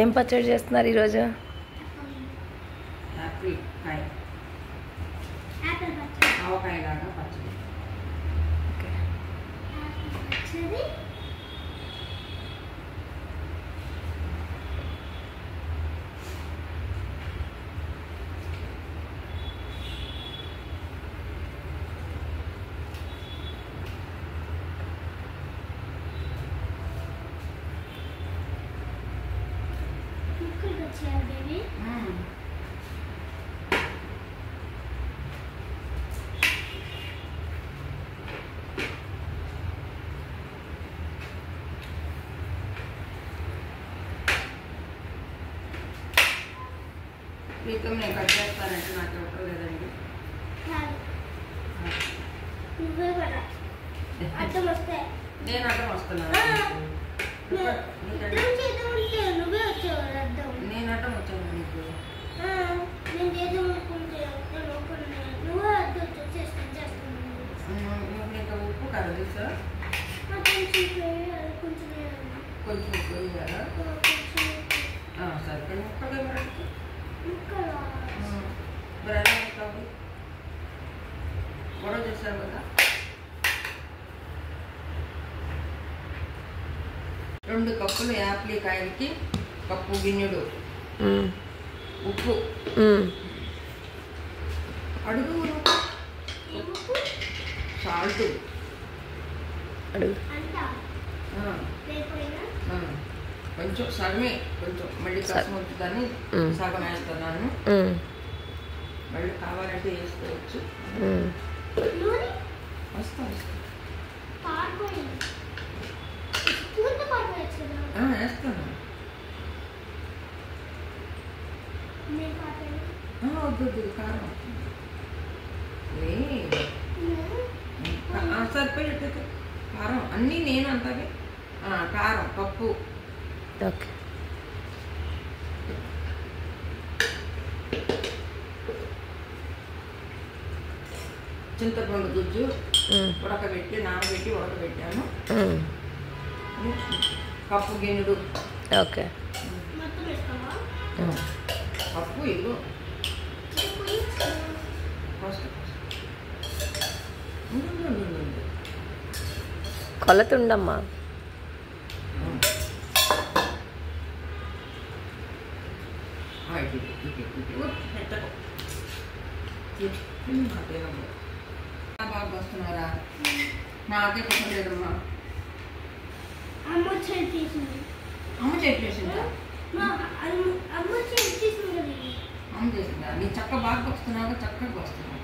ఏం పచ్చడి చేస్తున్నారు ఈరోజు? ఆవకాయ లాగా పచ్చడి. మీకు నేను కట్ చేస్తానంటే నాకు ఇవ్వటం లేదండి. నేను అడ్డం వస్తున్నాను. నేను అడ్డం వచ్చాను నీకు. నీకు ఉప్పు కాదు సార్, కొంచెం ఉప్పు వేయాలా? సరే ముక్కగా గొడవ చేశారు కదా. 2 కప్పులు యాప్లికాయలకి కప్పు గిన్నెడు ఉప్పు. అడుగు సాల్ట్ అడుగు. కొంచెం సగమే, కొంచెం మళ్ళీ కసం వచ్చుదని సగం వేస్తున్నాను. మళ్ళీ కావాలంటే వేసుకోవచ్చు. వేస్తాను వద్దు కారం సరిపోయేట్టు కారం అన్నీ నేను అంతాగే. కారం పప్పు. ఓకే. చింతపండు గుజ్జు ఉడకబెట్టి నానబెట్టి ఉడకబెట్టాను. కప్పు గిన్నెడు. ఓకే. కప్పు ఇల్లు కొలత ఉండమ్మా. బాగా వస్తున్నారా? నాకే పసంद లేదమ్మా. అమ్మ చేసిందా? అమ్మ చేసిందా? నీ చక్క బాగా వస్తున్నావు, చక్కగా వస్తున్నావు.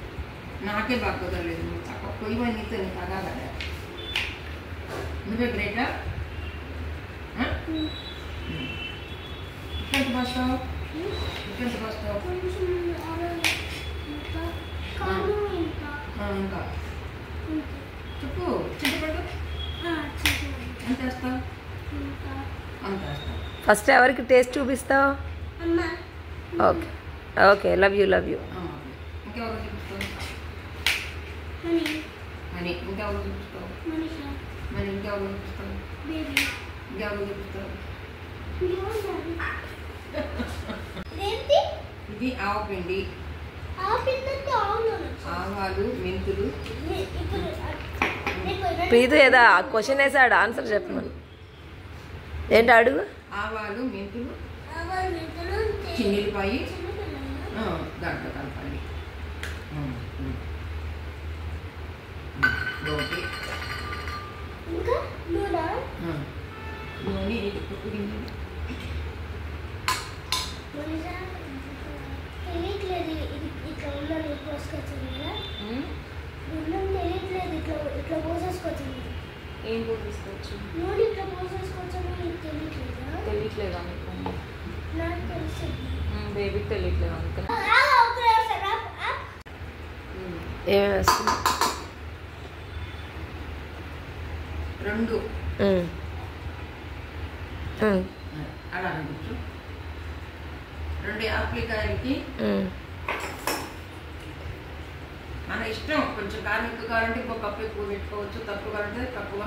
నాకే బాగా కుదరలేదు. నువ్వు చక్క పొయ్యి నీతో నీ తగాదా? నువ్వే గ్రేటా? ఇక్కడికి వస్తావు, ఇక్కడికి వస్తావు. ఇంకా చెప్పు, చింతపండు ఎంత వేస్తావు? అంత వేస్తావు. ఫస్ట్ ఎవరికి టేస్ట్ చూపిస్తావు? Okay okay. Love you. ఇంకెవరు చూపిస్తావు? అని ఇంకెవరు చూపిస్తావు? మరి ఇంకెవరు చూపిస్తావు? ఇంకెవరు చూపిస్తావు? ఇది ఆవపిండి, ఆవాలు, మెంతులు. ప్రీతు ఏదా క్వశ్చన్ వేసాడు, ఆన్సర్ చెప్పమని. ఏంటి అడుగు? ఆవాలు, మెంతులు, చిన్నిపాయి దాంట్లో కలపాలి. నూనె ఏం తీసుకోవచ్చు? తెలియట్లేదా మీకు? బేబీకి తెలియట్లేదు అందుకని. ఏం వేస్తుంది? 2 అలా అనిపించు. 2 యాప్లికాయలకి మన ఇష్టం. కొంచెం కారం ఎక్కువ కావాలంటే ఇంకో కప్పు ఎక్కువ పెట్టుకోవచ్చు, తక్కువ కావాలంటే తక్కువ.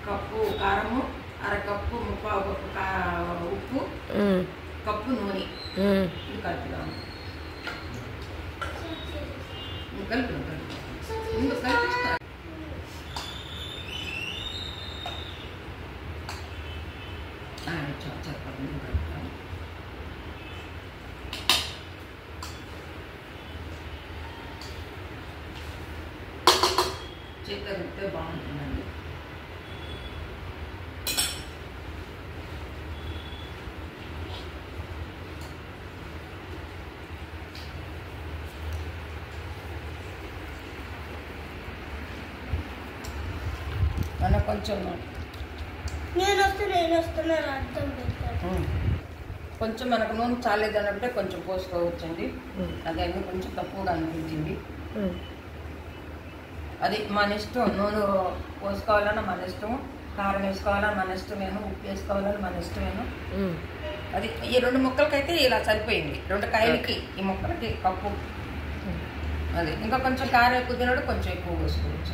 కప్పు కారము, అరకప్పు ముప్పావు కప్పు ఉప్పు, కప్పు నూనె ఇది కలుపుదాము. కలుపు ముందు కలిపిస్తా. చెప్పండి కలుపుతాము. చేత రుబ్బితే బాగుంటుందండి. మన కొంచెం కొంచెం మనకు నూనె చాలేదు అన్నప్పుడే కొంచెం పోసుకోవచ్చండి. అదే కొంచెం తక్కువగా అనిపించింది. అది మన ఇష్టం. నూనె పోసుకోవాలన్నా మన ఇష్టము, కారం వేసుకోవాలని మన ఇష్టమేను, ఉప్పు వేసుకోవాలని మన ఇష్టమేను. అది ఈ 2 ముక్కలకైతే ఇలా సరిపోయింది. 2 కాయలకి ఈ ముక్కలకి కప్పు. అది ఇంకా కొంచెం కారం ఎక్కువ తినడు, కొంచెం ఎక్కువ పోసుకోవచ్చు.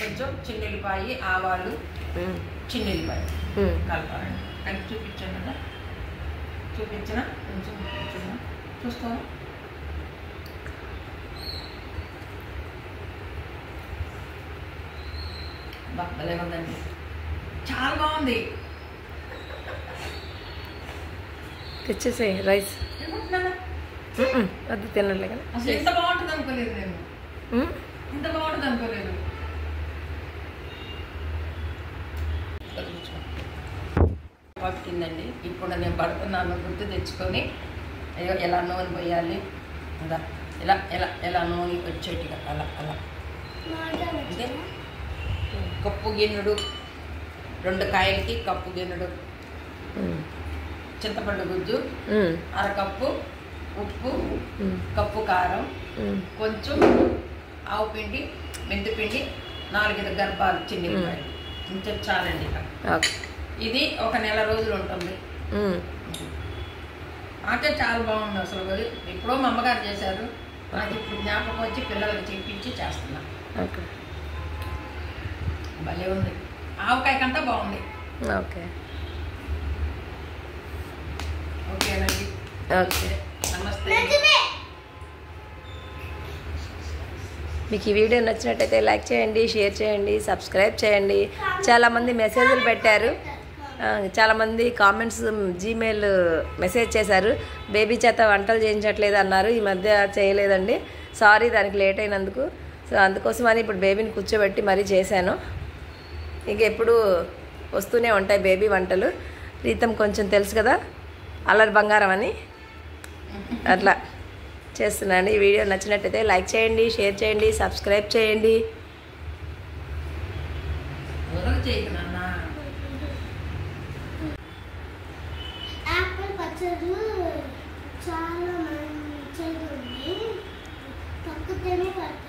కొంచెం చిన్నెల్లిపాయి, ఆవాలు, చిన్నెల్లిపాయ కలపాలండి. కలిపి చూపించాను కదా, చూపించిన కొంచెం చూస్తాను. భలే ఉందండి, చాలా బాగుంది. తెచ్చేసే రైస్ అది తినలే కదా. అసలు ఎంత బాగుంటుంది అనుకోలేదు నేను, ఇంత బాగుంటుంది అనుకోలేదు. పట్టిందండి. ఇప్పుడు నేను పడుతున్నాను గుర్తు తెచ్చుకొని ఎలా నూనె పోయాలి, అలా ఎలా ఎలా ఎలా నూనె వచ్చేట్టుగా అలా అలా. అంటే కప్పు గిన్నెడు, 2 కాయలకి కప్పు గిన్నెడు చింతపండు గుజ్జు, అరకప్పు ఉప్పు, కప్పు కారం, కొంచెం ఆవు పిండి, మెంతిపిండి, 4 గర్భాలు చిన్నపాయలు. ఇంత చాలండి. ఇది 1 నెల రోజులు ఉంటుంది. నాకే చాలా బాగుంది అసలు. ఎప్పుడో మా అమ్మగారు చేశారు, నాకు ఇప్పుడు జ్ఞాపకం వచ్చి పిల్లలకి చెప్పించి చేస్తున్నా. భలే ఉంది. ఆవకాయ కంటే బాగుంది. ఓకేనండి. నమస్తే. మీకు ఈ వీడియో నచ్చినట్టయితే లైక్ చేయండి, షేర్ చేయండి, సబ్స్క్రైబ్ చేయండి. చాలామంది మెసేజ్లు పెట్టారు, చాలామంది కామెంట్స్ జీమెయిల్ మెసేజ్ చేశారు, బేబీ చేత వంటలు చేయించట్లేదు అన్నారు. ఈ మధ్య చేయలేదండి, సారీ దానికి లేట్ అయినందుకు. సో అందుకోసమని ఇప్పుడు బేబీని కూర్చోబెట్టి మరీ చేశాను. ఇంక ఎప్పుడు వస్తూనే ఉంటాయి బేబీ వంటలు. ప్రీతం కొంచెం తెలుసు కదా, అల్లరి బంగారం అని, అట్లా చేస్తున్నాను. ఈ వీడియో నచ్చినట్టయితే లైక్ చేయండి, షేర్ చేయండి, సబ్స్క్రైబ్ చేయండి. యాపిల్ పచ్చడి చాలా మంచిగా ఉంది, తక్కువనే పడుతుంది.